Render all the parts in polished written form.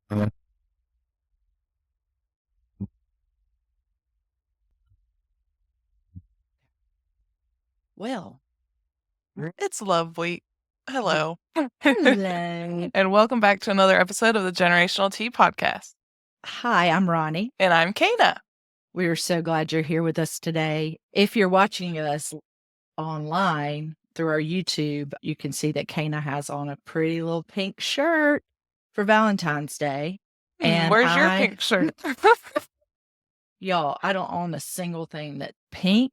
Well, It's Love Week. Hello. hello. And welcome back to another episode of the Generational Tea Podcast. Hi, I'm Ronnie. And I'm Kana. We are so glad you're here with us today. If you're watching us online through our YouTube, you can see that Kana has on a pretty little pink shirt for Valentine's Day. And Where's your pink shirt? y'all, I don't own a single thing that pink,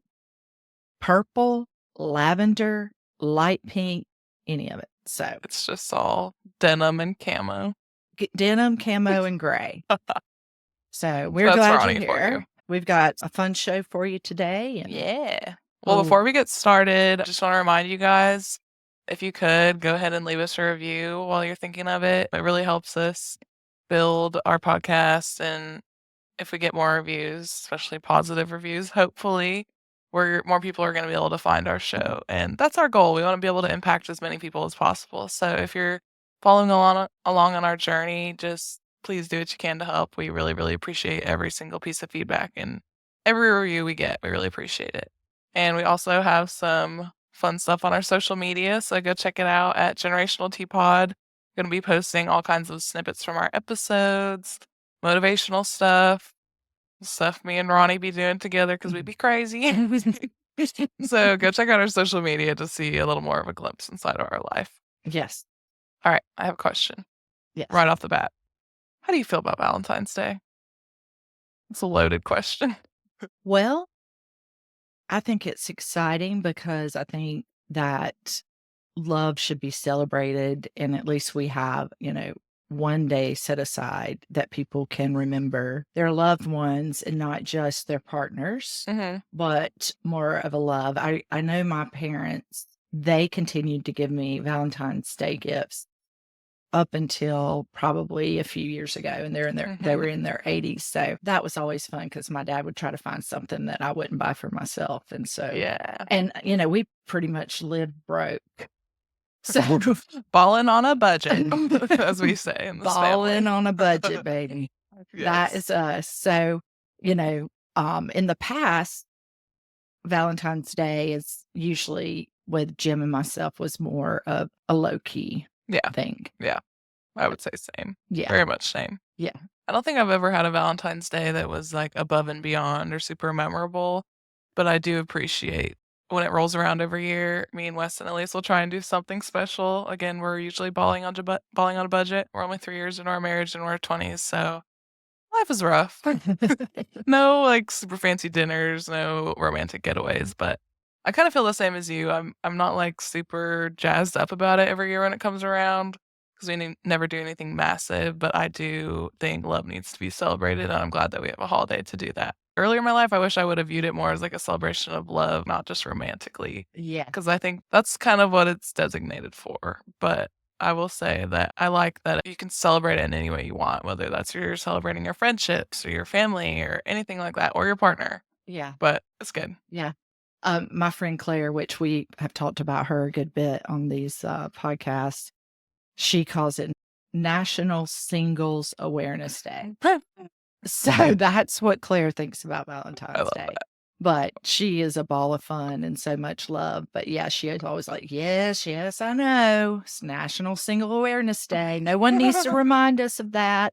purple, lavender, light pink, any of it. So It's just all denim and camo. denim, camo, and gray. So we're That's glad Ronnie you're for you. here. We've got a fun show for you today. And Yeah. Well, before we get started, I just want to remind you guys, if you could, go ahead and leave us a review while you're thinking of it. It really helps us build our podcast. And if we get more reviews, especially positive reviews, hopefully more people are going to be able to find our show. And that's our goal. We want to be able to impact as many people as possible. So if you're following along on our journey, just please do what you can to help. We really, really appreciate every single piece of feedback and every review we get. We really appreciate it. And we also have some fun stuff on our social media. So go check it out at Generational Tea Pod. Going to be posting all kinds of snippets from our episodes, motivational stuff me and Ronnie be doing together because we'd be crazy. So go check out our social media to see a little more of a glimpse inside of our life. yes, All right, I have a question yes. right off the bat. How do you feel about Valentine's Day? It's a loaded question. Well, I think it's exciting because I think that love should be celebrated. And at least we have, one day set aside that people can remember their loved ones and not just their partners, but more of a love. I know my parents, they continued to give me Valentine's Day gifts up until probably a few years ago, and they were in their 80s. So that was always fun because my dad would try to find something that I wouldn't buy for myself. And so, Yeah. and we pretty much lived broke. So balling on a budget, as we say in this balling family. on a budget, baby. That Yes. is us. So, in the past, Valentine's Day is usually with Jim and myself was more of a low key Yeah. thing. Yeah. I would say same. Yeah. Very much same. Yeah. I don't think I've ever had a Valentine's Day that was like above and beyond or super memorable, but I do appreciate when it rolls around every year. Me and Weston at least will try and do something special. Again, we're usually balling on a budget. We're only 3 years into our marriage and we're 20s, so life is rough. No like super fancy dinners, no romantic getaways, but I kind of feel the same as you. I'm not like super jazzed up about it every year when it comes around because we never do anything massive, but I do think love needs to be celebrated, and I'm glad that we have a holiday to do that. Earlier in my life, I wish I would have viewed it more as like a celebration of love, not just romantically, Yeah. because I think that's kind of what it's designated for. But I will say that I like that you can celebrate it in any way you want, whether that's you're celebrating your friendships or your family or anything like that, or your partner. Yeah. But it's good. Yeah. My friend Claire, which we have talked about her a good bit on these podcasts, she calls it National Singles Awareness Day. So that's what Claire thinks about Valentine's Day. That. But she is a ball of fun and so much love. But yeah, she is always like, yes, I know. It's National Single Awareness Day. No one needs to remind us of that.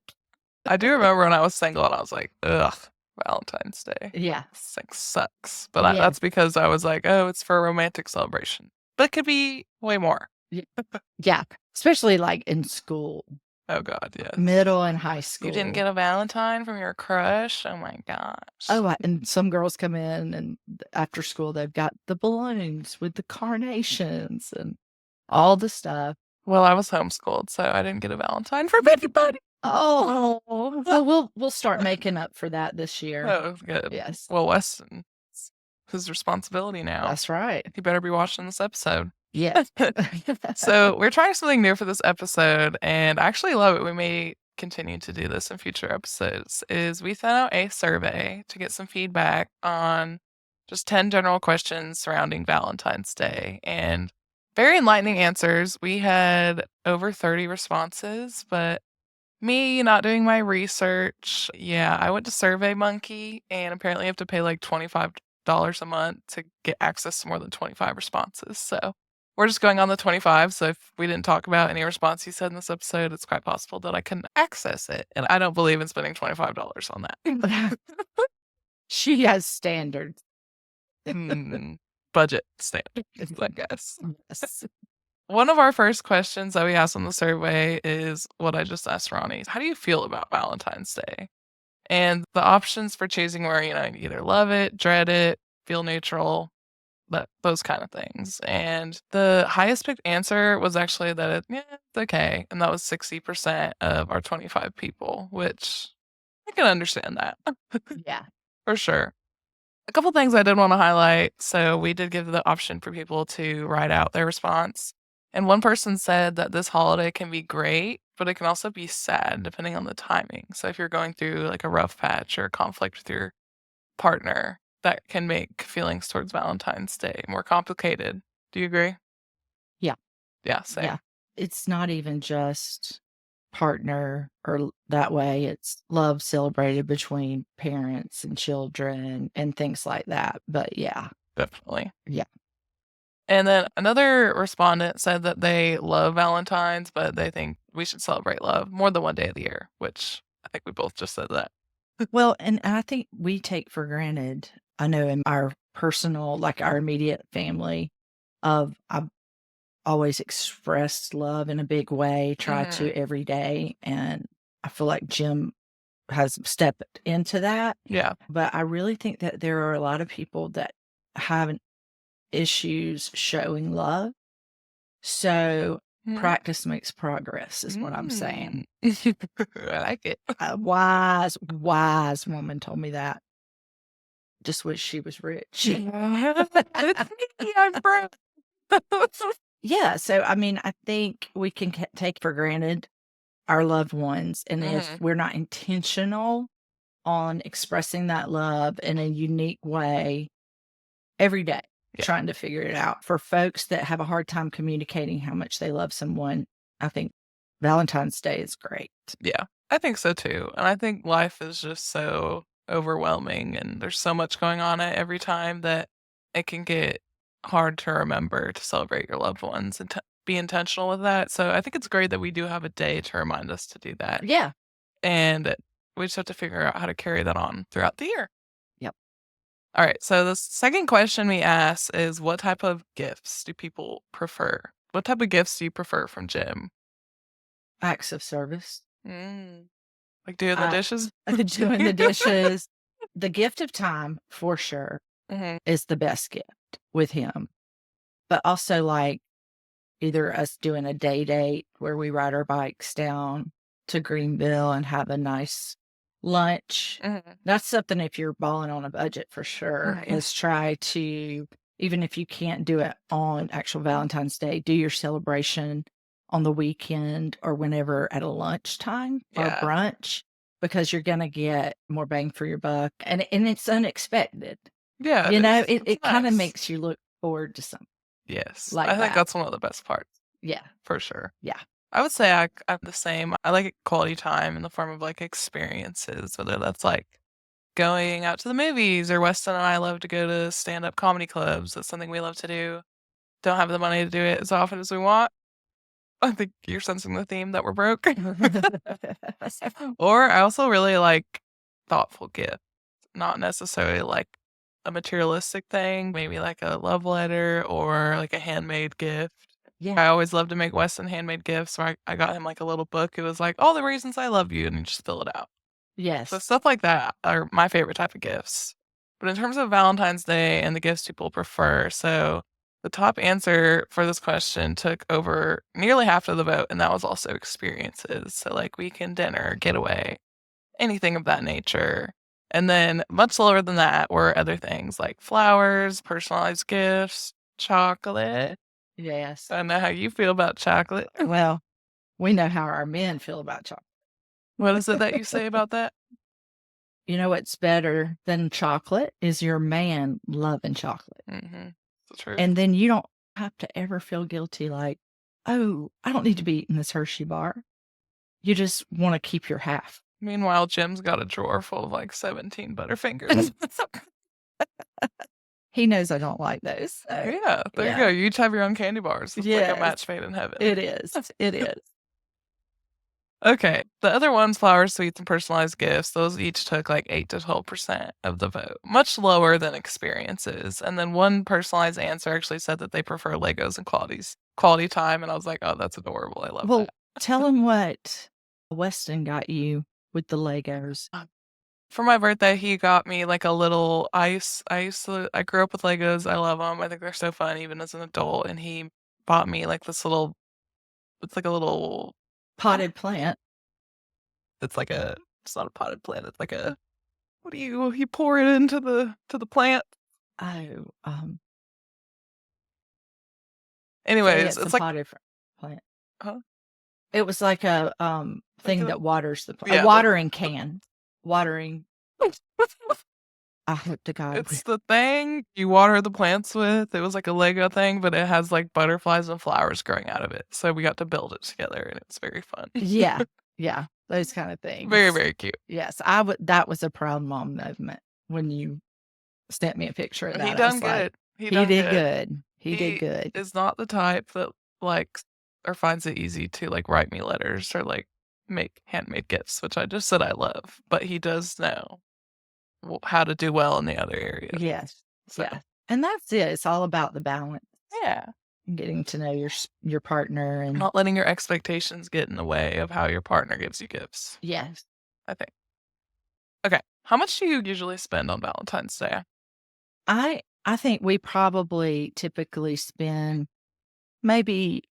I do remember when I was single and I was like, ugh, Valentine's Day. Yeah. This thing sucks. But that's because I was like, oh, it's for a romantic celebration. But it could be way more. Yeah. Especially like in school. Oh, God, yes. Middle and high school. You didn't get a Valentine from your crush? Oh, my gosh. Oh, and some girls come in and after school, they've got the balloons with the carnations and all the stuff. Well, I was homeschooled, so I didn't get a Valentine from anybody. Oh, well, we'll start making up for that this year. Oh, good. Yes. Well, Weston, it's his responsibility now. That's right. He better be watching this episode. Yes. So we're trying something new for this episode, and I actually love it. We may continue to do this in future episodes. Is we sent out a survey to get some feedback on just 10 general questions surrounding Valentine's Day, and very enlightening answers. We had over 30 responses, but Me not doing my research. Yeah, I went to SurveyMonkey, and apparently you have to pay like $25 a month to get access to more than 25 responses. So we're just going on the 25. So if we didn't talk about any response you said in this episode, it's quite possible that I can access it. And I don't believe in spending $25 on that. She has standards. Budget standards, I guess. Yes. One of our first questions that we asked on the survey is what I just asked Ronnie. How do you feel about Valentine's Day? And the options for choosing were, you either love it, dread it, feel neutral, those kind of things. And the highest picked answer was actually that it's okay. And that was 60% of our 25 people, which I can understand that. Yeah. For sure. A couple things I did want to highlight. So we did give the option for people to write out their response. And one person said that this holiday can be great, but it can also be sad depending on the timing. So if you're going through like a rough patch or a conflict with your partner, that can make feelings towards Valentine's Day more complicated. Do you agree? Yeah. Yeah, same. Yeah. It's not even just partner or that way. It's love celebrated between parents and children and things like that. But yeah. Definitely. Yeah. And then another respondent said that they love Valentine's, but they think we should celebrate love more than one day of the year, which I think we both just said that. Well, and I think we take for granted, I know in our personal, like our immediate family, I've always expressed love in a big way, try to every day. And I feel like Jim has stepped into that. Yeah. But I really think that there are a lot of people that have issues showing love. So practice makes progress is what I'm saying. I like it. A wise woman told me that. Just wish she was rich. It's me, I'm broke. Yeah, so I mean, I think we can take for granted our loved ones, and if we're not intentional on expressing that love in a unique way every day, trying to figure it out. For folks that have a hard time communicating how much they love someone, I think Valentine's Day is great. Yeah, I think so too. And I think life is just so overwhelming and there's so much going on at every time that it can get hard to remember to celebrate your loved ones and be intentional with that. So I think it's great that we do have a day to remind us to do that. Yeah. And we just have to figure out how to carry that on throughout the year. Yep. All right. So the second question we ask is what type of gifts do people prefer? What type of gifts do you prefer from Jim? Acts of service. Like doing the dishes? Doing the dishes. The gift of time, for sure, is the best gift with him. But also, like, either us doing a day date where we ride our bikes down to Greenville and have a nice lunch. That's something if you're balling on a budget for sure, is try to, even if you can't do it on actual Valentine's Day, do your celebration on the weekend or whenever at a lunchtime or brunch, because you're going to get more bang for your buck. And it's unexpected. Yeah. It kind of makes you look forward to something. Yes. Like I think that. that's one of the best parts. Yeah. For sure. Yeah. I would say I'm the same. I like quality time in the form of like experiences, whether that's like going out to the movies or Weston and I love to go to stand-up comedy clubs. That's something we love to do. Don't have the money to do it as often as we want. I think you're sensing the theme that we're broke. Or I also really like thoughtful gifts, not necessarily like a materialistic thing, maybe like a love letter or like a handmade gift. Yeah. I always love to make Weston handmade gifts. So I got him like a little book. It was like all the reasons I love you, and you just fill it out. Yes. So stuff like that are my favorite type of gifts. But in terms of Valentine's Day and the gifts people prefer, so the top answer for this question took over nearly half of the vote, and that was also experiences. So like weekend dinner, getaway, anything of that nature. And then much lower than that were other things like flowers, personalized gifts, chocolate. Yes. I know how you feel about chocolate. Well, we know how our men feel about chocolate. What is it that you say about that? You know what's better than chocolate is your man loving chocolate. That's true. And then you don't have to ever feel guilty like, oh, I don't need to be eating this Hershey bar. You just wanna keep your half. Meanwhile, Jim's got a drawer full of, like, 17 Butterfingers. He knows I don't like those, so Yeah, there you yeah. go. You each have your own candy bars. It's like a Yes, match made in heaven. it is, it is. Okay, the other ones, flowers, sweets, and personalized gifts, those each took, like, 8 to 12% of the vote, much lower than experiences, and then one personalized answer actually said that they prefer Legos and quality time, and I was like, "Oh, that's adorable, I love Well, that." tell him what Weston got you with the Legos. For my birthday, he got me, like, a little ice I grew up with Legos, I love them. I think they're so fun even as an adult, and he bought me, like, this little it's like a little Potted plant. it's like a it's not a potted plant, it's like a what do you pour it into the plant? Oh, say Anyways, it's a it's like potted plant. huh? It was like a, Like thing a that waters a yeah, watering can. Watering I hope to God we it's the thing you water the plants with. It was like a Lego thing, but it has, like, butterflies and flowers growing out of it, so we got to build it together, and it's very fun. Yeah, yeah, those kinda Very, things. very cute. Yes, I would that was a proud mom moment when you sent me a picture of He that. I done was like, good. He "He done did good. good. He did He good." is not the type that likes or finds it easy to, like, write me letters or, like, make handmade gifts, which I just said I love, but he does know how to do well in the other areas. Yes, So, yeah, and that's it. It's all about the balance, yeah, getting to know your partner and not letting your expectations get in the way of how your partner gives you gifts, yes. I think. Okay, how much do you usually spend on Valentine's Day? I think we probably typically spend maybe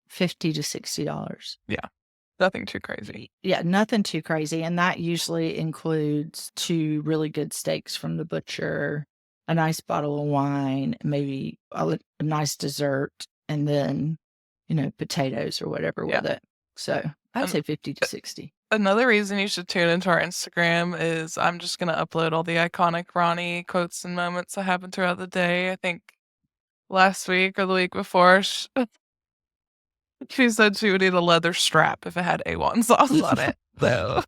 50 to $60. Yeah, nothing too crazy. Yeah, nothing too crazy, and that usually includes 2 really good steaks from the butcher, a nice bottle of wine, maybe a nice dessert, and then, potatoes or whatever Yeah, with it. So, I'd and say 50 to 60. another reason you should tune into our Instagram is I'm just gonna upload all the iconic Ronnie quotes and moments that happened throughout the day. I think last week or the week before, she said she would eat a leather strap if it had A1 sauce on it. So,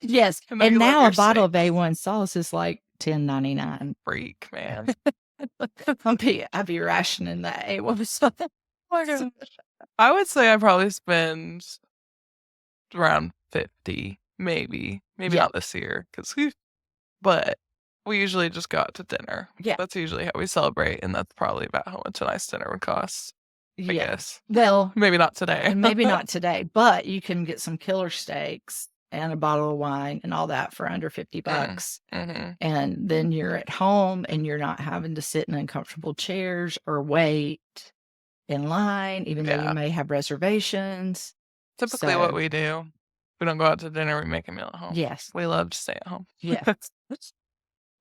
Yes, I know and you love now a your bottle of steaks. A1 sauce is like 10.99. Freak, man. I'll be rationing that A1 sauce. Oh my gosh. I would say I probably spend around 50, maybe. Maybe Yeah, not this year, because but we usually just go out to dinner. yeah, That's usually how we celebrate, and that's probably about how much a nice dinner would cost, I yeah. guess. Well, Maybe not today. and maybe not today, but you can get some killer steaks and a bottle of wine and all that for under 50 Mm, bucks. mhm. And then you're at home and you're not having to sit in uncomfortable chairs or wait in line, even though you Yeah. may have reservations. Typically what So, we do, we don't go out to dinner, we make a meal at home. yes, We love to stay at home. yeah.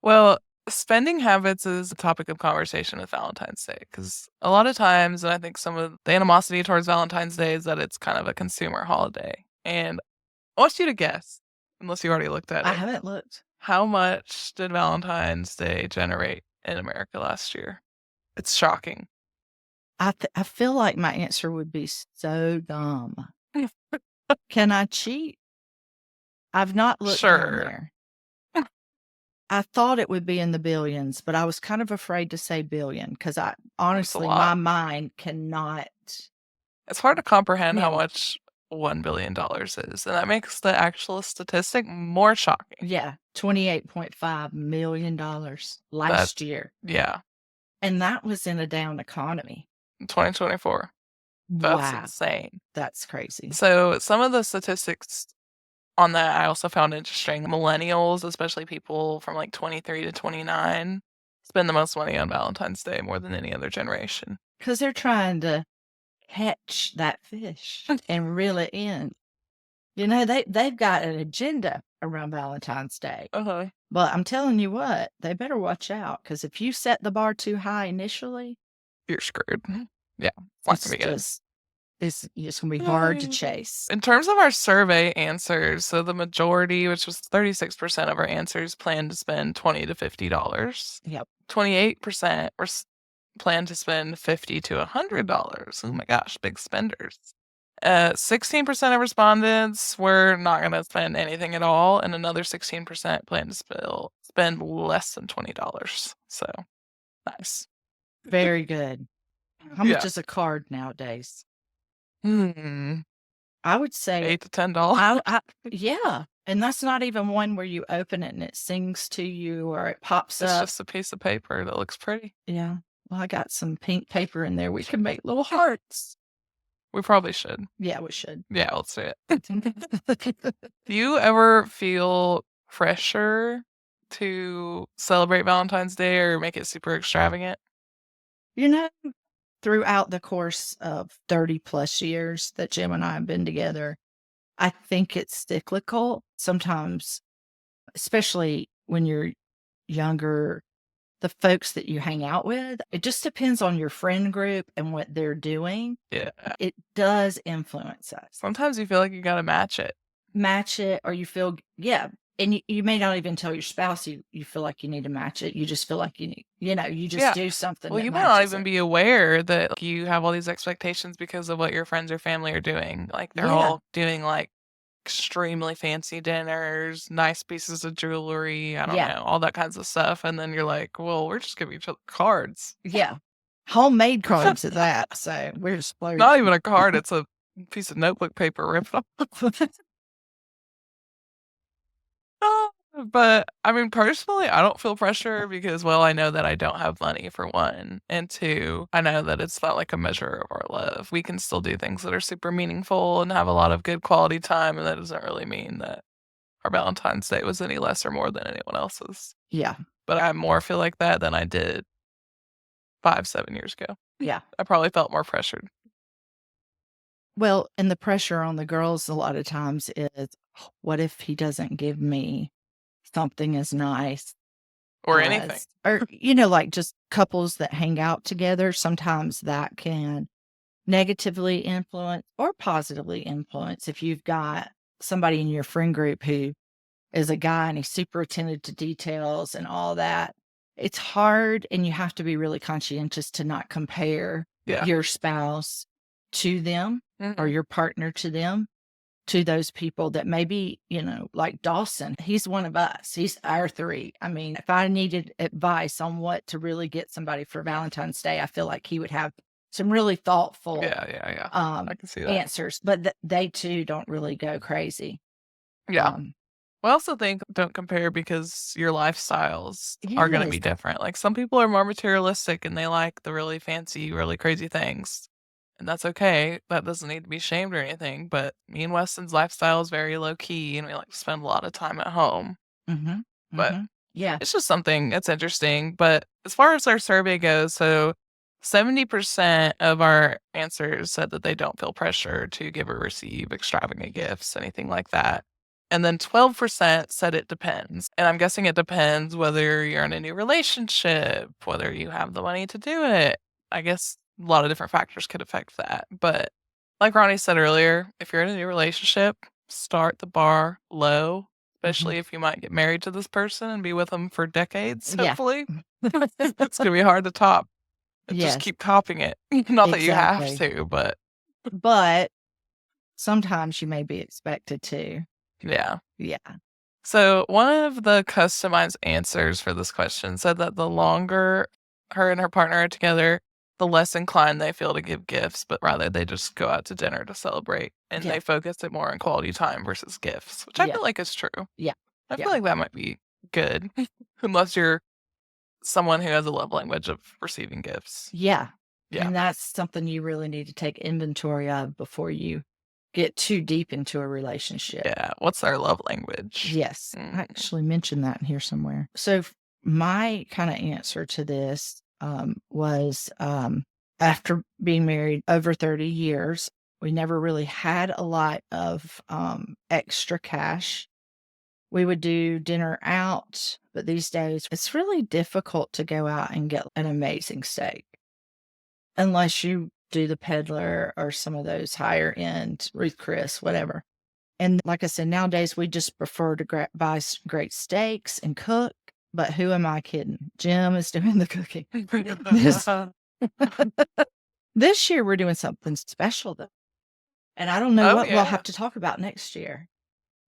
Well, spending habits is a topic of conversation with Valentine's Day because a lot of times, and I think some of the animosity towards Valentine's Day is that it's kind of a consumer holiday. And I want you to guess, unless you already looked at I it, haven't looked. how much did Valentine's Day generate in America last year? It's shocking. I feel like my answer would be so dumb. Can I cheat? I've not looked down Sure. there. I thought it would be in the billions, but I was kind of afraid to say billion because I That's a honestly, lot. my mind cannot It's hard to comprehend how handle. much $1 billion is, and that makes the actual statistic more shocking. Yeah, $28.5 million That last year, yeah, and that was in a down economy. 2024. That's Wow, insane. that's crazy. So, some of the statistics on that I also found interesting. Millennials, especially people from, like, 23 to 29, spend the most money on Valentine's Day more than any other generation. Because 'Cause they're trying to catch that fish and reel it in. They've got an agenda around Valentine's Day, Uh-huh. but I'm telling you what, they better watch out because if you set the bar too high initially, You're screwed. Yeah, it's not it's gonna be good. just it's gonna be hard to chase. In terms of our survey answers, so the majority, which was 36% of our answers, plan to spend $20 to $50. Yep. 28% plan to spend $50 to $100. Oh my gosh, big spenders. 16% of respondents were not going to spend anything at all, and another 16% plan to spend less than $20. So nice. Very good. How much Yeah. is a card nowadays? Hmm. I would say $8 to $10. yeah, and that's not even one where you open it and it sings to you or it pops It's up. just a piece of paper that looks pretty. Yeah. Well, I got some pink paper in there. We can make little hearts. We probably should. Yeah, we should. Yeah, let's do it. Do you ever feel pressure to celebrate Valentine's Day or make it super extravagant? You know, throughout the course of 30 plus years that Jim and I have been together, I think it's cyclical. Sometimes, especially when you're younger, the folks that you hang out with, it just depends on your friend group and what they're doing. Yeah. It does influence us. Sometimes you feel like you gotta match it. Match it or you feel yeah, and you may not even tell your spouse you feel like you need to match it. You just feel like you need you just Yeah. do something Well, that you might not matches even it. be aware that like, you have all these expectations because of what your friends or family are doing. Like they're Yeah, all doing like extremely fancy dinners, nice pieces of jewelry, I don't yeah, know, all that kinds of stuff. And then you're like, well, we're just giving each other cards. yeah. Homemade cards at that, so we're Not splurging. even a card, it's a piece of notebook paper ripped off. But I mean, personally, I don't feel pressure because, well, I know that I don't have money for one. And two, I know that it's not like a measure of our love. We can still do things that are super meaningful and have a lot of good quality time. And that doesn't really mean that our Valentine's Day was any less or more than anyone else's. Yeah, But I more feel like that than I did 5, 7 years ago. yeah. I probably felt more pressured Well, and the pressure on the girls a lot of times is, what if he doesn't give me something as nice or anything. as or, like just couples that hang out together, sometimes that can negatively influence or positively influence if you've got somebody in your friend group who is a guy and he's super attentive to details and all that. It's hard and you have to be really conscientious to not compare Yeah. your spouse to them or Mhm. your partner to them, to those people that maybe, like Dawson, he's one of us. He's our three. I mean, if I needed advice on what to really get somebody for Valentine's Day, I feel like he would have some really thoughtful Yeah, yeah, yeah. I can see that. answers, but they too don't really go crazy. Yeah. Um, I also think don't compare because your lifestyles are gonna yes. be different. Like, some people are more materialistic and they like the really fancy, really crazy things, and that's okay. That doesn't need to be shamed or anything, but me and Weston's lifestyle is very low key, and we like to spend a lot of time at home, Mhm. but Mhm. Yeah. it's just something that's interesting. But as far as our survey goes, so 70% of our answers said that they don't feel pressure to give or receive extravagant gifts, anything like that. And then 12% said it depends. And I'm guessing it depends whether you're in a new relationship, whether you have the money to do it. I guess a lot of different factors could affect that. But like Ronnie said earlier, if you're in a new relationship, start the bar low, Mhm. especially if you might get married to this person and be with them for decades, Yeah. hopefully. It's gonna be hard to top. Just Yes, keep topping it. Not that you have exactly. to, but But sometimes you may be expected to. yeah. Yeah. So one of the customized answers for this question said that the longer her and her partner are together, the less inclined they feel to give gifts, but rather they just go out to dinner to celebrate and Yeah. they focus it more on quality time versus gifts, which I Yeah. feel like is true. Yeah. I feel Yeah. like that might be good unless you're someone who has a love language of receiving gifts. Yeah. Yeah. And that's something you really need to take inventory of before you get too deep into a relationship. Yeah. What's our love language? Yes, I Mm. actually mentioned that in here somewhere. So my kind of answer to this was after being married over 30 years, we never really had a lot of extra cash. We would do dinner out, but these days it's really difficult to go out and get an amazing steak unless you do the Peddler or some of those higher end Ruth Chris, whatever. And like I said, nowadays we just prefer to buy great steaks and cook. But who am I kidding? Jim is doing the cooking. This this year we're doing something special though. And I don't know Oh, what we'll yeah. have to talk about next year.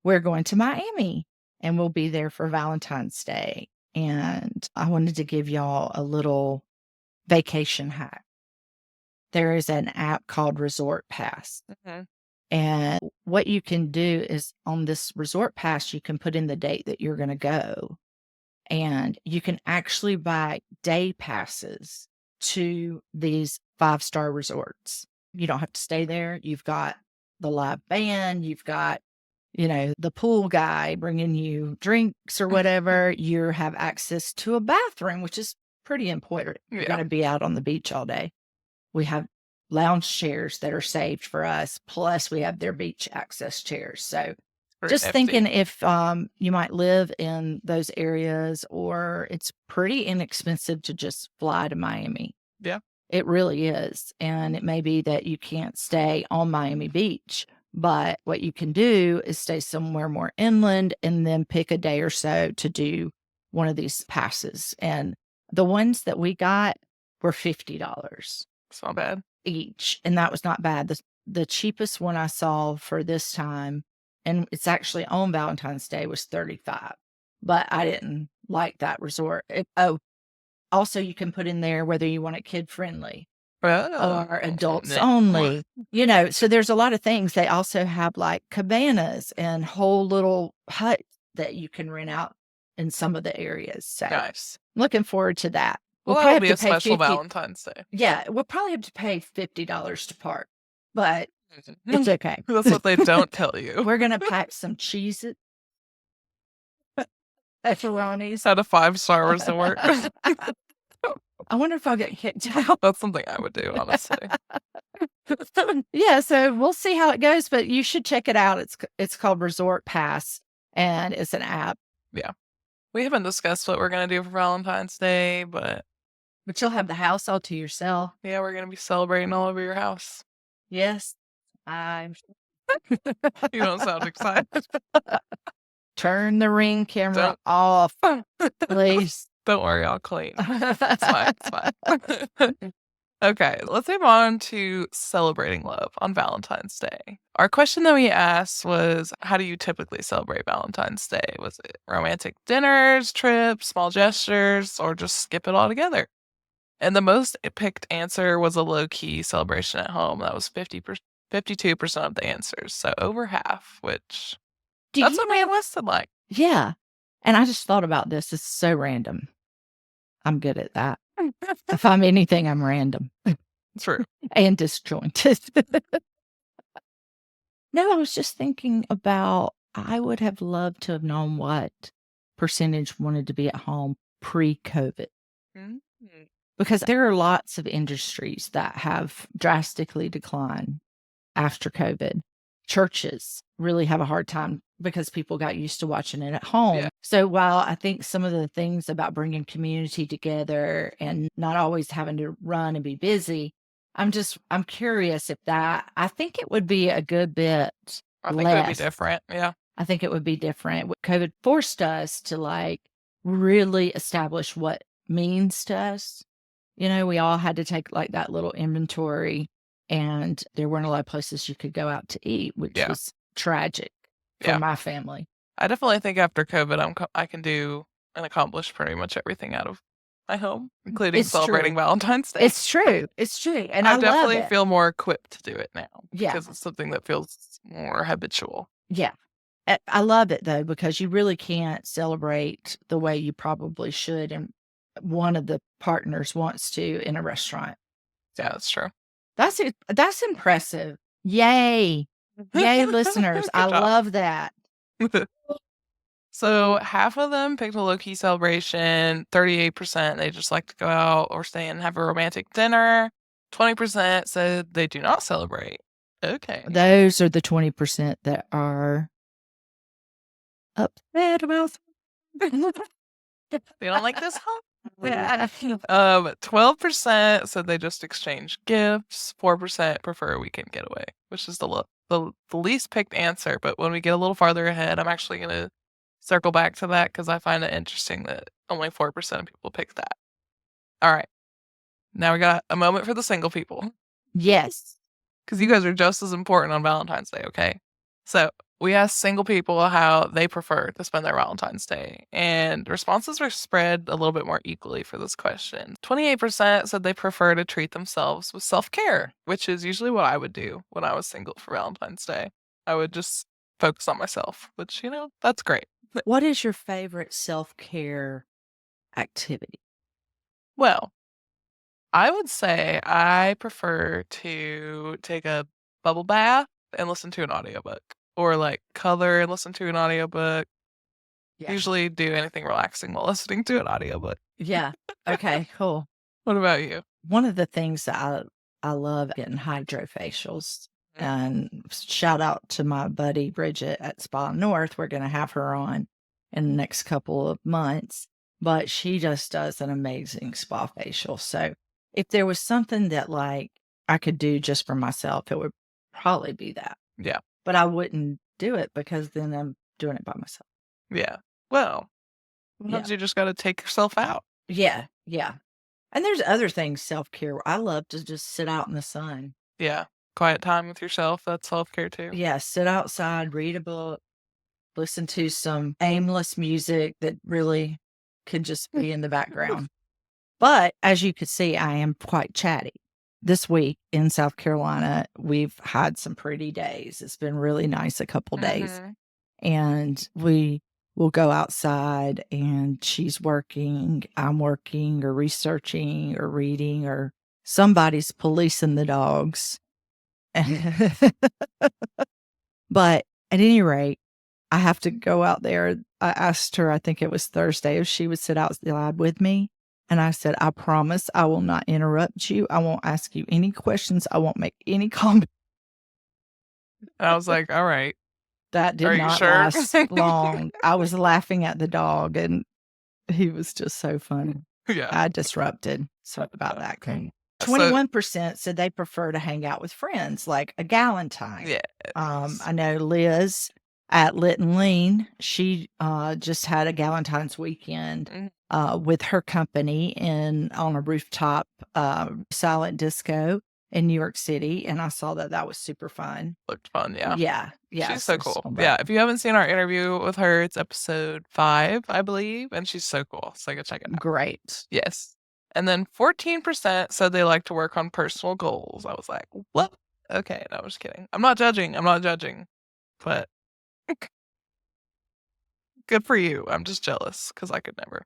We're going to Miami, and we'll be there for Valentine's Day, and I wanted to give y'all a little vacation hack. There is an app called Resort Pass, Mhm. and what you can do is on this Resort Pass, you can put in the date that you're gonna go, and you can actually buy day passes to these five-star resorts. You don't have to stay there. You've got the live band, you've got, the pool guy bringing you drinks or whatever. You have access to a bathroom, which is pretty important. You're Yeah. going to be out on the beach all day. We have lounge chairs that are saved for us, plus we have their beach access chairs. So Pretty just nifty. thinking if you might live in those areas, or it's pretty inexpensive to just fly to Miami. Yeah. It really is. And it may be that you can't stay on Miami Beach, but what you can do is stay somewhere more inland and then pick a day or so to do one of these passes. And the ones that we got were $50 It's not bad. each, and that was not bad. The cheapest one I saw for this time, and it's actually on Valentine's Day, was 35. But I didn't like that resort. Also, you can put in there whether you want it kid friendly Oh. or adults Meh. only. So there's a lot of things. They also have like cabanas and whole little huts that you can rent out in some of the areas. So Nice. looking forward to that. We'll Well, probably that'll have be to a pay special 50. Valentine's Day. Yeah, we'll probably have to pay $50 to park, but it's Mhm. okay. That's what they don't tell you. We're gonna pack some Cheez-It pepperonis. At a 5-star resort. I wonder if I'll get kicked out. That's something I would do, honestly. Yeah, so we'll see how it goes, but you should check it out. It's called Resort Pass, and it's an app. Yeah. We haven't discussed what we're gonna do for Valentine's Day, but But you'll have the house all to yourself. yeah, we're gonna be celebrating all over your house. Yes, I'm You don't sound excited. turn the Ring camera Don't off, please. don't worry, I'll clean. It's fine, it's fine. Okay, let's move on to celebrating love on Valentine's Day. Our question that we asked was, how do you typically celebrate Valentine's Day? Was it romantic dinners, trips, small gestures, or just skip it all together? And the most picked answer was a low-key celebration at home. That was 52% of the answers, so over half, which Do that's you what we know enlisted like. Yeah, and I just thought about this. It's so random. I'm good at that. If I'm anything, I'm random True. and disjointed. No, I was just thinking about I would have loved to have known what percentage wanted to be at home pre-COVID, Mhm. because there are lots of industries that have drastically declined after COVID. Churches really have a hard time because people got used to watching it at home. Yeah. So while I think some of the things about bringing community together and not always having to run and be busy, I'm curious if I think it would be a good bit I think it would be less. different, yeah. I think it would be different. What COVID forced us to like really establish what means to us. We all had to take like that little inventory, and there weren't a lot of places you could go out to eat, which Yeah. was tragic for Yeah. my family. I definitely think after COVID, I can do and accomplish pretty much everything out of my home, including It's celebrating true. Valentine's Day. It's true. It's true. And I I love definitely it. feel more equipped to do it now Yeah. because it's something that feels more habitual. Yeah. I love it though, because you really can't celebrate the way you probably should. And one of the partners wants to in a restaurant. Yeah, that's true. That's impressive. Yay. Yay, listeners. I Good job. love that. So half of them picked a low-key celebration, 38% they just like to go out or stay and have a romantic dinner, 20% said they do not celebrate. Okay. Those are the 20% that are upset about They don't like this holiday. Yeah. 12% said they just exchange gifts, 4% prefer a weekend getaway, which is the least picked answer, but when we get a little farther ahead, I'm actually gonna circle back to that because I find it interesting that only 4% of people picked that. Alright. Now we got a moment for the single people. Yes. because you guys are just as important on Valentine's Day, okay? So we asked single people how they prefer to spend their Valentine's Day, and responses were spread a little bit more equally for this question. 28% said they prefer to treat themselves with self care, which is usually what I would do when I was single for Valentine's Day. I would just focus on myself, which, that's great. What is your favorite self-care activity? Well, I would say I prefer to take a bubble bath and listen to an audiobook, or like color and listen to an audiobook. Yeah. Usually do anything relaxing while listening to an audiobook. Yeah. Okay, cool. What about you? One of the things that I love getting hydrofacials, Mm. and shout out to my buddy Bridget at Spa North. We're gonna have her on in the next couple of months, but she just does an amazing spa facial. So if there was something that, like, I could do just for myself, it would probably be that. Yeah. But I wouldn't do it because then I'm doing it by myself. Yeah. Well, Yeah. sometimes you just gotta take yourself out. Yeah, yeah. And there's other things self-care. I love to just sit out in the sun. Yeah. Quiet time with yourself, that's self-care too. Yeah, sit outside, read a book, listen to some aimless music that really could just be in the background. But as you could see, I am quite chatty. This week in South Carolina, we've had some pretty days. It's been really nice a couple days. Mhm. And we will go outside and she's working, I'm working or researching or reading, or somebody's policing the dogs. But at any rate, I have to go out there. I asked her, I think it was Thursday, if she would sit outside with me. And I said, I promise I will not interrupt you. I won't ask you any questions. I won't make any comment. And I was like, "All right. That did Are you not sure?" last long. I was laughing at the dog and he was just so funny. Yeah. I disrupted. Sorry about that, King. So 21% said they prefer to hang out with friends, like a Galentine. yes. I know Liz at Lit and Lean, she just had a Galentine's weekend Mhm. with her company on a rooftop silent disco in New York City, and I saw that was super fun. Looked fun, yeah. Yeah, yeah. She's so So cool. saw Yeah, that. if you haven't seen our interview with her, it's episode 5, I believe, and she's so cool, so go check it out. Great. Yes. And then 14% said they like to work on personal goals. I was like, "What?" Okay, no, I'm just kidding. I'm not judging, but good for you. I'm just jealous because I could never.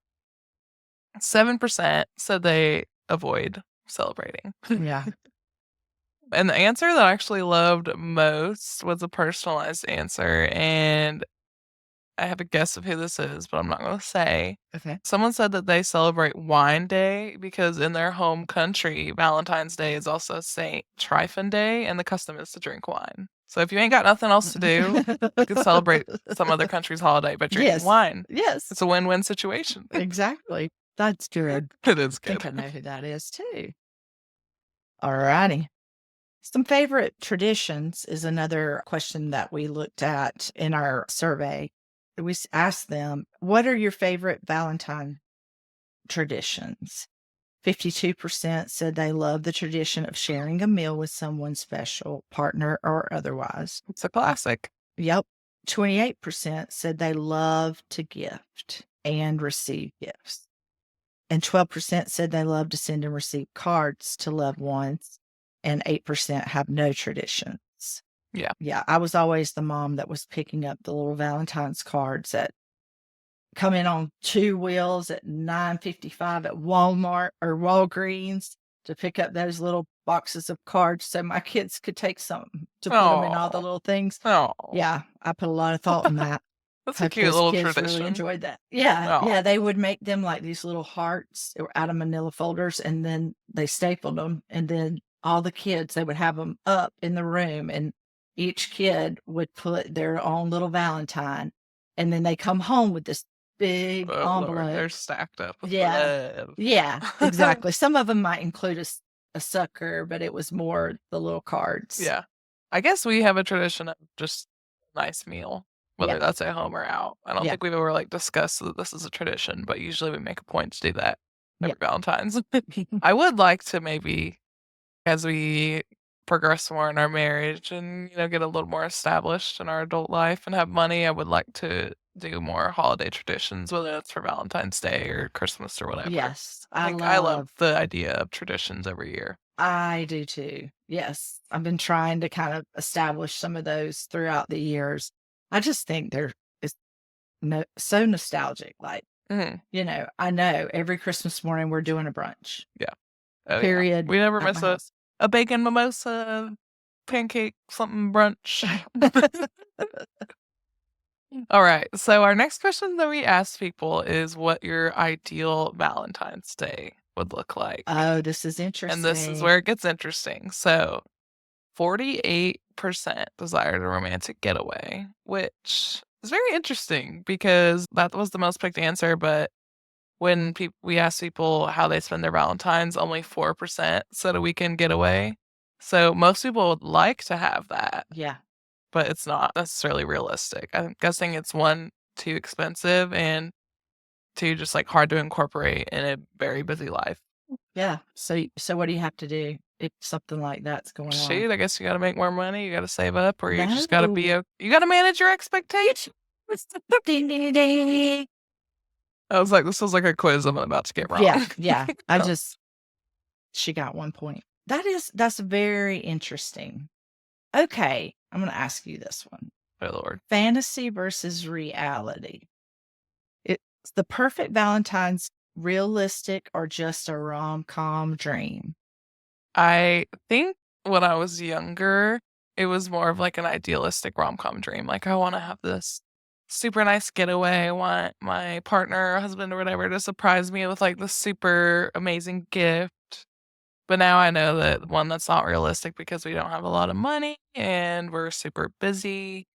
7% said they avoid celebrating. Yeah. And the answer that I actually loved most was a personalized answer, and I have a guess of who this is, but I'm not gonna say. Okay. Someone said that they celebrate Wine Day because in their home country, Valentine's Day is also Saint Tryphon Day, and the custom is to drink wine. So if you ain't got nothing else to do, you can celebrate some other country's holiday by drinking Yes. wine. Yes. It's a win-win situation. Exactly. That's good. It is I think I good. know who that is too. All righty. Some favorite traditions is another question that we looked at in our survey. We asked them, what are your favorite Valentine traditions? 52% said they love the tradition of sharing a meal with someone special, partner or otherwise. It's a classic. Yep. 28% said they love to gift and receive gifts. And 12% said they love to send and receive cards to loved ones. And 8% have no traditions. Yeah. Yeah. I was always the mom that was picking up the little Valentine's cards that come in on 2 wheels at $9.55 at Walmart or Walgreens to pick up those little boxes of cards so my kids could take some to put them in all the Oh. little things. Oh. Yeah, I put a lot of thought in that. That's a Hope cute those little kids really tradition. enjoyed that. Yeah, Oh. yeah, they would make them like these little hearts out of manila folders, and then they stapled them, and then all the kids, they would have them up in the room, and each kid would put their own little Valentine, and then they come home with this big Oh, Lord, they're envelope. stacked up with Yeah. love. Yeah, exactly. Some of them might include a sucker, but it was more the little cards. Yeah. I guess we have a tradition of just a nice meal, whether Yeah. that's at home or out. I don't Yeah. think we've ever, like, discussed that this is a tradition, but usually we make a point to do that every Yeah. Valentine's. I would like to maybe, as we progress more in our marriage and, get a little more established in our adult life and have money, I would like to do more holiday traditions, whether that's for Valentine's Day or Christmas or whatever. Yes, I think I love the idea of traditions every year. I do too. Yes, I've been trying to kind of establish some of those throughout the years. I just think they're it's so nostalgic. Like, Mhm. I know every Christmas morning we're doing a brunch. Yeah. Oh, yeah. Period We never at my miss house. a bacon mimosa, pancake, something brunch. Alright, so our next question that we ask people is what your ideal Valentine's Day would look like. Oh, this is And this is interesting. where it gets interesting. So 48% desired a romantic getaway, which is very interesting because that was the most picked answer. But when we asked people how they spend their Valentines, only 4% said a weekend getaway. So most people would like to have that, Yeah. but it's not necessarily realistic. I'm guessing it's one, too expensive, and two, just like hard to incorporate in a very busy life. Yeah. So what do you have to do if something like that's going on? Shoot, I guess you gotta make more money, you gotta save up, or you just gotta No. you gotta manage your expectations. Ding, ding, ding. I was like, "This is like a quiz I'm about to get Yeah, wrong." yeah. She got 1 point. That's very interesting. Okay, I'm gonna ask you this one. Oh, Lord. Fantasy versus reality. It's the perfect Valentine's realistic or just a rom-com dream? I think when I was younger, it was more of like an idealistic rom-com dream, like, I wanna have this super nice getaway, I want my partner or husband or whatever to surprise me with, like, this super amazing gift. But now I know that, 1, that's not realistic because we don't have a lot of money and we're super busy.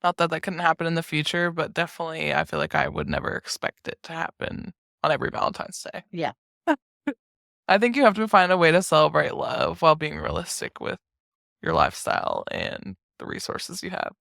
Not that that couldn't happen in the future, but definitely I feel like I would never expect it to happen on every Valentine's Day. Yeah. I think you have to find a way to celebrate love while being realistic with your lifestyle and the resources you have.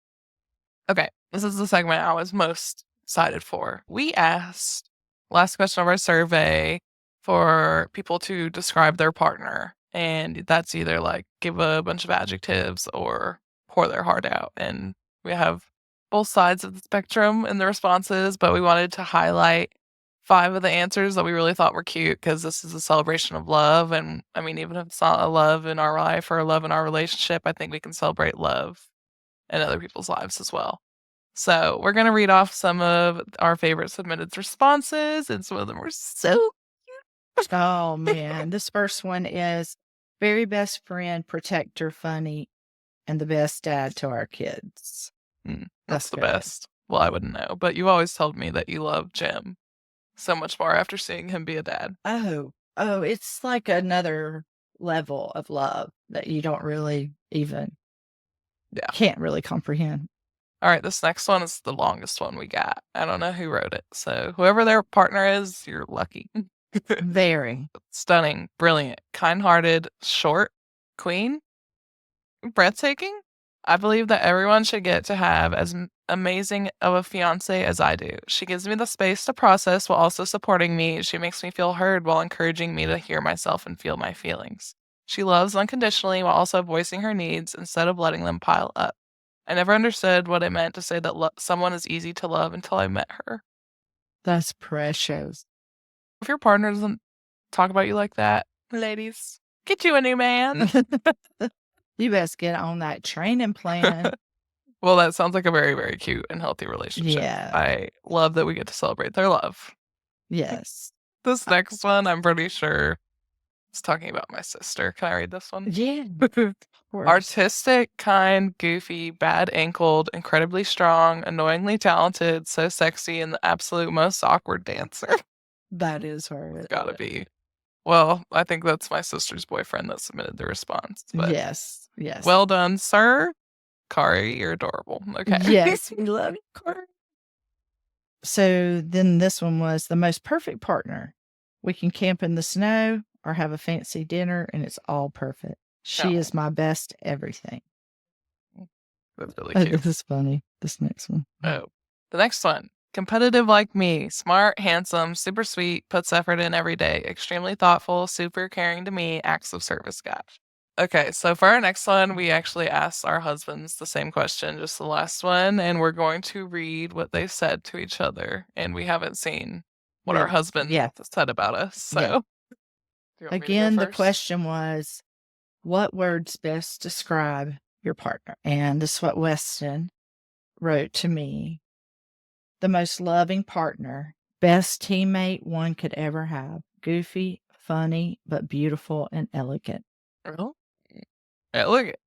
Okay, this is the segment I was most excited for. We asked, last question of our survey, for people to describe their partner. And that's either like give a bunch of adjectives or pour their heart out. And we have both sides of the spectrum in the responses, but we wanted to highlight 5 of the answers that we really thought were cute because this is a celebration of love. And I mean, even if it's not a love in our life or a love in our relationship, I think we can celebrate love in other people's lives as well. So we're gonna read off some of our favorite submitted responses, and some of them were so Oh, man. This first one is very best friend, protector, funny, and the best dad to our kids. that's That's the good. best. Well, I wouldn't know, but you always told me that you love Jim so much more after seeing him be a dad. Oh, it's like another level of love that you don't really even Yeah. can't really comprehend. All right, this next one is the longest one we got. I don't know who wrote it, so whoever their partner is, you're lucky. Very. Stunning, brilliant, kind-hearted, short, queen, breathtaking. I believe that everyone should get to have as amazing of a fiance as I do. She gives me the space to process while also supporting me. She makes me feel heard while encouraging me to hear myself and feel my feelings. She loves unconditionally while also voicing her needs instead of letting them pile up. I never understood what it meant to say that someone is easy to love until I met her. That's precious. If your partner doesn't talk about you like that, ladies, get you a new man. You best get on that training plan. Well, that sounds like a very, very cute and healthy relationship. Yeah. I love that we get to celebrate their love. Yes. This next one, I'm pretty sure is talking about my sister. Can I read this one? Yeah. Of course. Artistic, kind, goofy, bad ankled, incredibly strong, annoyingly talented, so sexy, and the absolute most awkward dancer. That is her. Gotta be. Well, I think that's my sister's boyfriend that submitted the response. But Yes. Yes. well done, sir. Kari, you're adorable. Okay. Yes. We love you, Carter. So then this one was the most perfect partner. We can camp in the snow or have a fancy dinner, and it's all perfect. She Oh, is my best everything. that's really Oh, cute. this is funny. This next one. Oh, the next one. Competitive like me, smart, handsome, super sweet, puts effort in every day, extremely thoughtful, super caring to me, acts of service guy. Okay, so for our next one, we actually asked our husbands the same question, just the last one, and we're going to read what they said to each other. And we haven't seen what our Really? husband Yeah. said about us. Yeah. So, do you want me to go Again, the first? question was, what words best describe your partner? And this is what Weston wrote to me. The most loving partner, best teammate one could ever have. Goofy, funny, but beautiful and elegant. Really? Elegant.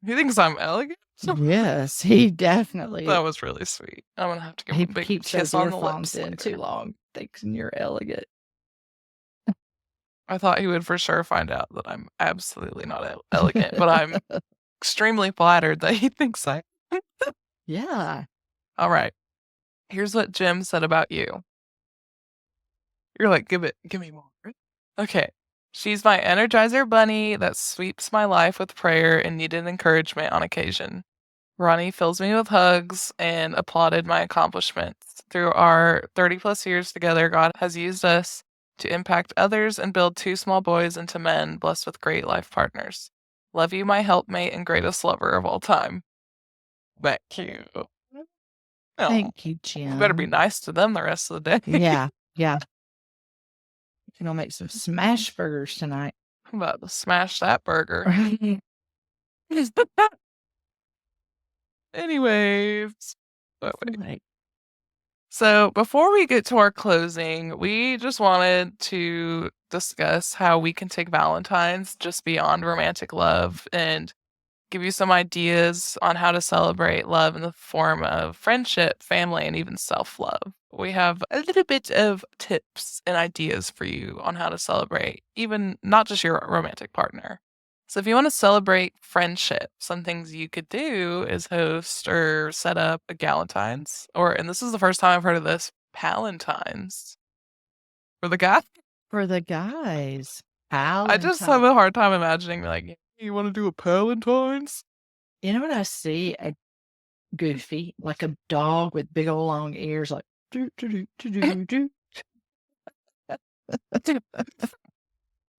He thinks I'm elegant? Yes, he definitely That was really sweet. I'm gonna have to give him he a big keeps those kiss on the earphones lips in too later. long, thinking you're elegant. I thought he would for sure find out that I'm absolutely not elegant, but I'm extremely flattered that he thinks I. Yeah. All right. Here's what Jim said about you. You're like, give me more. Okay. She's my energizer bunny that sweeps my life with prayer and needed encouragement on occasion. Ronnie fills me with hugs and applauded my accomplishments. Through our 30 plus years together, God has used us to impact others and build two small boys into men blessed with great life partners. Love you, my helpmate and greatest lover of all time. Thank you. Oh, Thank you, we better be Jim. nice to them the rest of the day. Yeah. Yeah. You're gonna make some smash burgers tonight. I'm about to smash that burger. Anyways, oh, wait. Right. So before we get to our closing, we just wanted to discuss how we can take Valentine's just beyond romantic love and give you some ideas on how to celebrate love in the form of friendship, family, and even self love. We have a little bit of tips and ideas for you on how to celebrate, even not just your romantic partner. So, if you want to celebrate friendship, some things you could do is host or set up a Galentine's, or, and this is the first time I've heard of this, Palentine's for the guy. For the guys. I just have Valentine. a hard time imagining, like, "Hey, you want to do a Palentine's?" You know what I see? A Goofy, like a dog with big old long ears, like do do do do do do.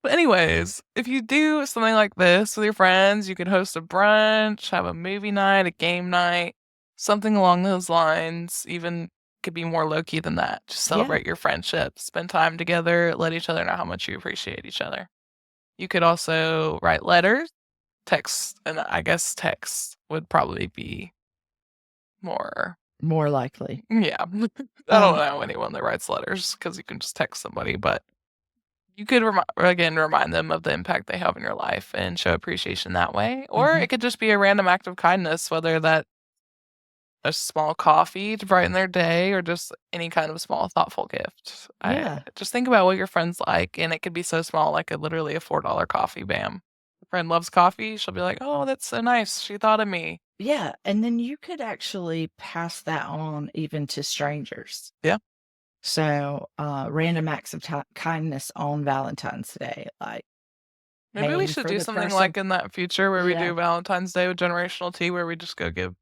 But anyways, if you do something like this with your friends, you could host a brunch, have a movie night, a game night, something along those lines. Even could be more low key than that. Just Yeah, celebrate your friendship, spend time together, let each other know how much you appreciate each other. You could also write letters, text, and I guess text would probably be more. more likely. Yeah. I don't Um, know anyone that writes letters because you can just text somebody, but you could remind them of the impact they have in your life and show appreciation that way, or mhm. it could just be a random act of kindness, whether that a small coffee to brighten their day or just any kind of small thoughtful gift. I Yeah, just think about what your friends like, and it could be so small, like literally a $4 coffee. Bam, your friend loves coffee. She'll be like, "Oh, that's so nice. She thought of me." yeah, and then you could actually pass that on even to strangers. Yeah, So, random acts of kindness on Valentine's Day, like maybe we paying should for do the something person. like in that future where we Yeah, do Valentine's Day with generational tea, where we just go give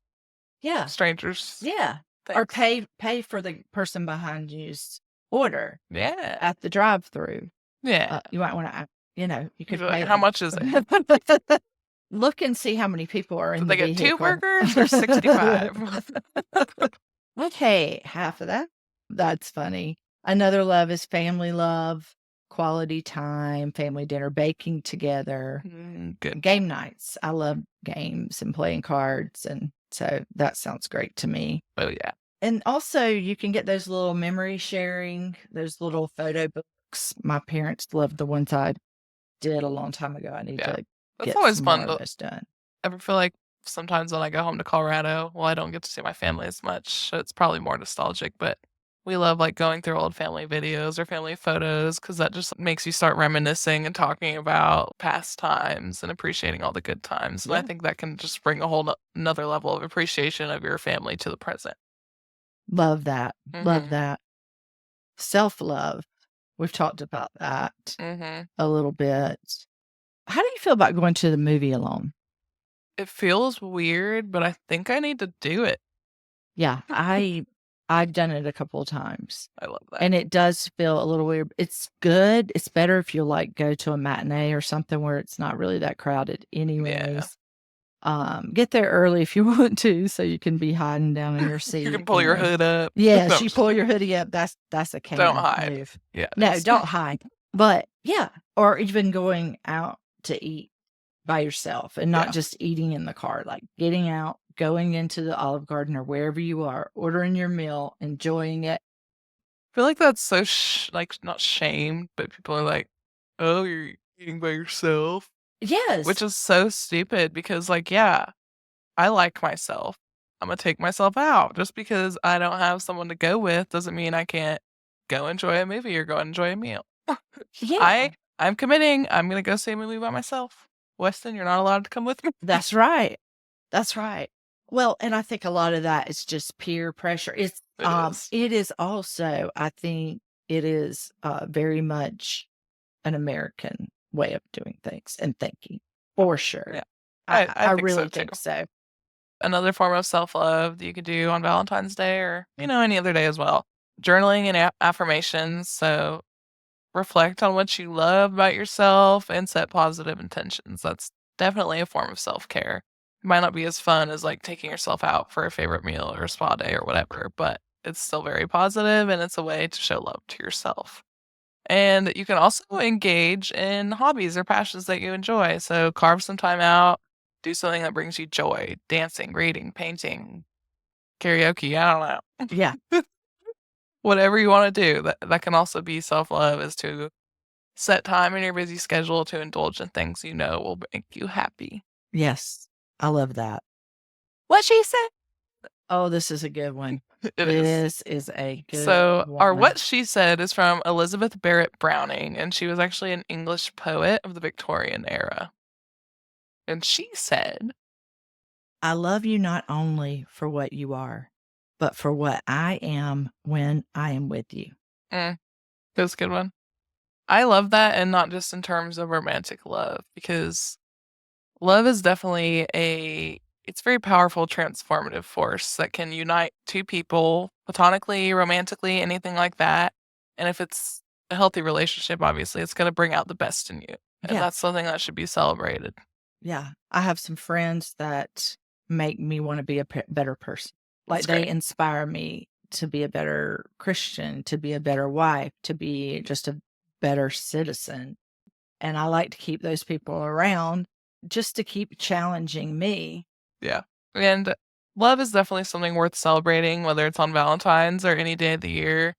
yeah, strangers yeah, or things. pay for the person behind you's order Yeah, at the drive-through. yeah. You might wanna, you You'd could be like, pay "How them. much is it?" Look and see how many people are in Did the they get 2 vehicle. burgers or 65? Okay, half of that. That's funny. Another love is family love, quality time, family dinner, baking together, Good. game nights. I love games and playing cards, and so that sounds great to me. Oh, yeah. And also, you can get those little memory sharing, those little photo books. My parents loved the ones I did a long time ago. I need Yeah. to That's get always some more fun of to those done. ever feel like sometimes when I go home to Colorado, well, I don't get to see my family as much, so it's probably more nostalgic, but we love, like, going through old family videos or family photos because that just makes you start reminiscing and talking about past times and appreciating all the good times, and I Yeah, think that can just bring a whole another level of appreciation of your family to the present. love that. Love Mhm. that. Self love. We've talked about that Mhm. a little bit. How do you feel about going to the movie alone? It feels weird, but I think I need to do it. Yeah, I I've done it a couple of times, I love that. and it does feel a little weird. It's good. It's better if you, like, go to a matinee or something where it's not really that crowded Yeah. anyways. Get there early if you want to so you can be hiding down in your You can seat, pull your hood up. Yes, No, I'm you just pull kidding. your hoodie up, that's a Don't can hide. move. Yeah, it No, is. don't hide. But, yeah, or even going out to eat by yourself and not Yeah. just eating in the car, like, getting out, going into the Olive Garden or wherever you are, ordering your meal, enjoying it. I feel like that's so like, not shamed, but people are like, "Oh, you're eating by yourself?" Which Yes. is so stupid because, like, yeah, I like myself. Imma take myself out. Just because I don't have someone to go with doesn't mean I can't go enjoy a movie or go enjoy a meal. Yeah, I'm committing. I'm gonna go see a movie by myself. Weston, you're not allowed to come with me. that's right. That's right. Well, and I think a lot of that is just peer pressure. It is. It is also, I think it is, very much an American way of doing things and thinking, for sure. Yeah. I I think so really too. think so. Another form of self-love that you could do on Valentine's Day or, any other day as well. Journaling and affirmations. So reflect on what you love about yourself and set positive intentions. That's definitely a form of self-care. It might not be as fun as like taking yourself out for a favorite meal or a spa day or whatever, but it's still very positive and it's a way to show love to yourself. And you can also engage in hobbies or passions that you enjoy. So carve some time out, do something that brings you joy, dancing, reading, painting, karaoke, I don't Yeah. know. Whatever you want to do, that can also be self-love is to set time in your busy schedule to indulge in things you know will make you happy. Yes. I love that. What she said. Oh, this is a good one. It is. This is a good So, our one. what she said is from Elizabeth Barrett Browning, and she was actually an English poet of the Victorian era. And she said, I love you not only for what you are, but for what I am when I am with you. mm, that's a good one. I love that, and not just in terms of romantic love, because love is definitely it's very powerful transformative force that can unite two people platonically, romantically, anything like that. And if it's a healthy relationship, obviously, it's going to bring out the best in you. And Yeah. that's something that should be celebrated. Yeah. I have some friends that make me wanna be a better person. Like, That's they great. inspire me to be a better Christian, to be a better wife, to be just a better citizen, and I like to keep those people around just to keep challenging me. Yeah. And love is definitely something worth celebrating, whether it's on Valentine's or any day of the year.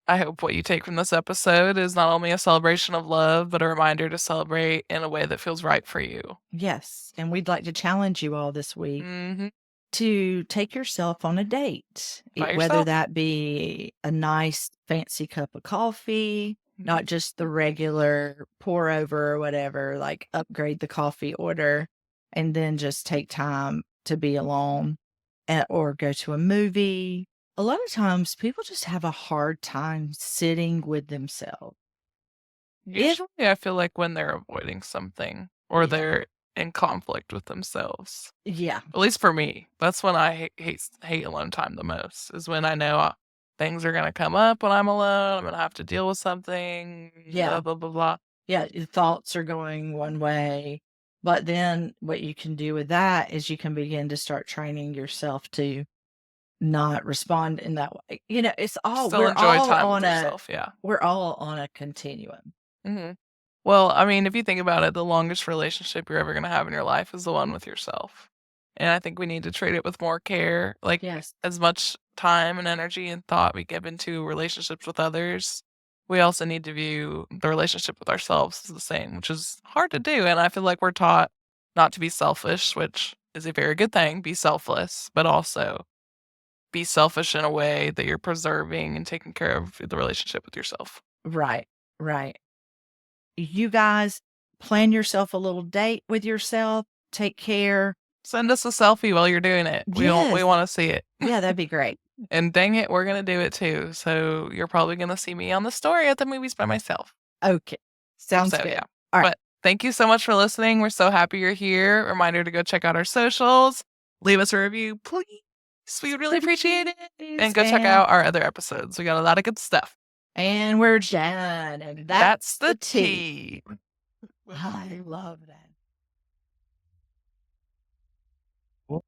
I hope what you take from this episode is not only a celebration of love, but a reminder to celebrate in a way that feels right for you. Yes, and we'd like to challenge you all this week Mhm. to take yourself on a date, By whether yourself. that be a nice fancy cup of coffee, Mhm. not just the regular pour over or whatever, like upgrade the coffee order and then just take time to be alone or go to a movie. A lot of times people just have a hard time sitting with themselves. If Usually, I feel like when they're avoiding something or Yeah. they're in conflict with themselves. Yeah. At least for me, that's when I hate alone time the most, is when I know things are gonna come up when I'm alone. I'm gonna have to deal with something, blah, Yeah. blah, blah, blah. Yeah, your thoughts are going one way, but then what you can do with that is you can begin to start training yourself to not respond in that way. It's all Still enjoy time with yourself, yeah. we're all on a continuum. Mhm. Well, I mean, if you think about it, the longest relationship you're ever gonna have in your life is the one with yourself. And I think we need to treat it with more care. Like, Yes. as much time and energy and thought we give into relationships with others, we also need to view the relationship with ourselves as the same, which is hard to do. And I feel like we're taught not to be selfish, which is a very good thing, be selfless, but also be selfish in a way that you're preserving and taking care of the relationship with yourself. Right. Right. You guys plan yourself a little date with yourself. Take care. Send us a selfie while you're doing it. We Yes. wanna see it. Yeah, that'd be great. And dang it, we're gonna do it too. So you're probably gonna see me on the story at the movies by myself. Okay. Sounds So yeah. good. All right. But thank you so much for listening. We're so happy you're here. Reminder to go check out our socials. Leave us a review, please. We would really appreciate it. And go check And out our other episodes. We got a lot of good stuff. and we're done, and That's that's the the tea. tea. I love that. Cool.